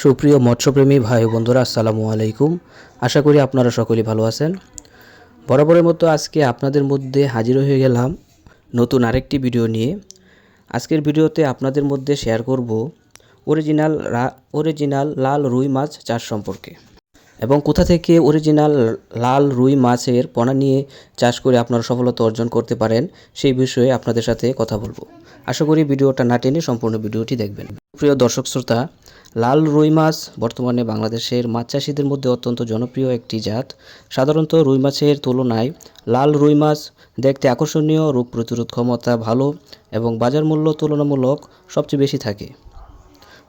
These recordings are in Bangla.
সুপ্রিয় মৎস্যপ্রেমী ভাই বন্ধুরা, আসসালামু আলাইকুম। আশা করি আপনারা সকলেই ভালো আছেন। বরাবরের মতো আজকে আপনাদের মধ্যে হাজির হয়ে গেলাম নতুন আরেকটি ভিডিও নিয়ে। আজকের ভিডিওতে আপনাদের মধ্যে শেয়ার করব অরিজিনাল লাল রুই মাছ চাষ সম্পর্কে এবং কোথা থেকে অরিজিনাল লাল রুই মাছের পোনা নিয়ে চাষ করে আপনারা সফলতা অর্জন করতে পারেন সেই বিষয়ে আপনাদের সাথে কথা বলবো। আশা করি ভিডিওটা না টেনে সম্পূর্ণ ভিডিওটি দেখবেন। প্রিয় দর্শক শ্রোতা, লাল রুই মাছ বর্তমানে বাংলাদেশের মাছ চাষিদের মধ্যে অত্যন্ত জনপ্রিয় একটি জাত। সাধারণত রুই মাছের তুলনায় লাল রুই মাছ দেখতে আকর্ষণীয়, রোগ প্রতিরোধ ক্ষমতা ভালো এবং বাজার মূল্য তুলনামূলক সবচেয়ে বেশি থাকে।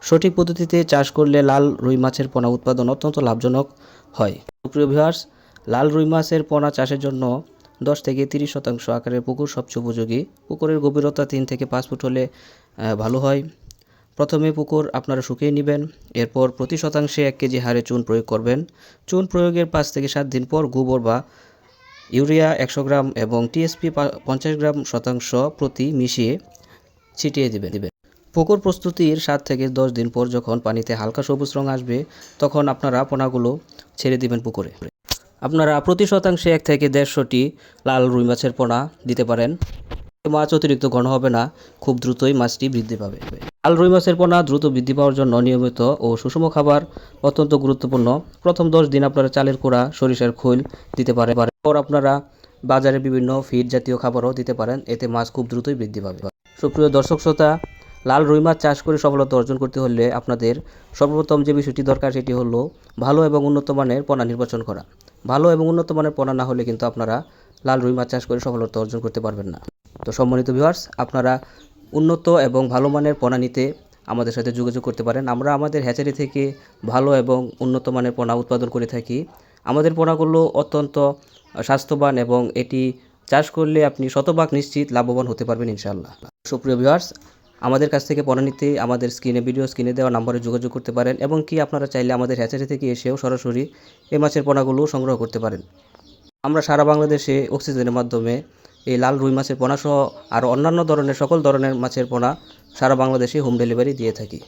সঠিক পদ্ধতিতে চাষ করলে লাল রুই মাছের পোনা উৎপাদন অত্যন্ত লাভজনক হয়। প্রিয় ভিউয়ার্স, লাল রুই মাছের পোনা চাষের জন্য 10 থেকে 30% আকারের পুকুর সবচেয়ে উপযোগী। পুকুরের গভীরতা 3 থেকে 5 ফুট হলে ভালো হয়। প্রথমে পুকুর আপনারা শুকিয়ে নেবেন। এরপর প্রতি শতাংশে 1 কেজি হারে চুন প্রয়োগ করবেন। চুন প্রয়োগের 5 থেকে 7 দিন পর গোবর বা ইউরিয়া 100 গ্রাম এবং টিএসপি 50 গ্রাম শতাংশ প্রতি মিশিয়ে ছিটিয়ে দিবেন। পুকুর প্রস্তুতির 7 থেকে 10 দিন পর যখন পানিতে হালকা সবুজ রং আসবে তখন আপনারা পোনাগুলো ছেড়ে দিবেন পুকুরে। আপনারা প্রতি শতাংশে 1 থেকে 150টি লাল রুই মাছের পোনা দিতে পারেন। মাছ অতিরিক্ত ঘন হবে না, খুব দ্রুতই মাছটি বৃদ্ধি পাবে। লাল রুই মাছের পোনা দ্রুত বৃদ্ধি পাওয়ার জন্য নিয়মিত ও সুষম খাবার অত্যন্ত গুরুত্বপূর্ণ। প্রথম 10 দিন আপনারা চালের কুড়া, সরিষার খৈল দিতে পারেন। পর আপনারা বাজারে বিভিন্ন ফিড জাতীয় খাবারও দিতে পারেন, এতে মাছ খুব দ্রুতই বৃদ্ধি পাবে। সুপ্রিয় দর্শক শ্রোতা, লাল রুই মাছ চাষ করে সফলতা অর্জন করতে হলে আপনাদের সর্বপ্রথম যে বিষয়টি দরকার সেটি হলো ভালো এবং উন্নত মানের পোনা নির্বাচন করা। ভালো এবং উন্নত মানের পোনা না হলে কিন্তু আপনারা লাল রুই মাছ চাষ করে সফলতা অর্জন করতে পারবেন না। তো সম্মানিত ভিউয়ার্স, আপনারা উন্নত এবং ভালো মানের পোনা নিতে আমাদের সাথে যোগাযোগ করতে পারেন। আমরা আমাদের হ্যাচারি থেকে ভালো এবং উন্নত মানের পোনা উৎপাদন করে থাকি। আমাদের পোনাগুলো অত্যন্ত স্বাস্থ্যবান এবং এটি চাষ করলে আপনি শতভাগ নিশ্চিত লাভবান হতে পারবেন ইনশাআল্লাহ। সুপ্রিয় ভিউয়ার্স, আমাদের কাছ থেকে পোনা নিতে আমাদের ভিডিও স্ক্রিনে দেওয়া নম্বরে যোগাযোগ করতে পারেন এবং কি আপনারা চাইলে আমাদের হ্যাচারি থেকে এসেও সরাসরি এই মাছের পোনাগুলো সংগ্রহ করতে পারেন। আমরা সারা বাংলাদেশে অক্সিজেনের মাধ্যমে এই লাল রুই মাছের পোনা সহ আর অন্যান্য সকল ধরনের মাছের পোনা সারা বাংলাদেশে হোম ডেলিভারি দিয়ে থাকি।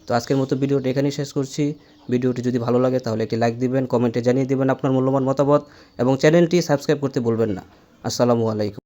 তো আজকের মতো ভিডিওটি এখানেই শেষ করছি। ভিডিওটি যদি ভালো লাগে তাহলে একটি লাইক দিবেন, কমেন্টে জানিয়ে দিবেন আপনার মূল্যবান মতামত এবং চ্যানেলটি সাবস্ক্রাইব করতে ভুলবেন না। আসসালামু আলাইকুম।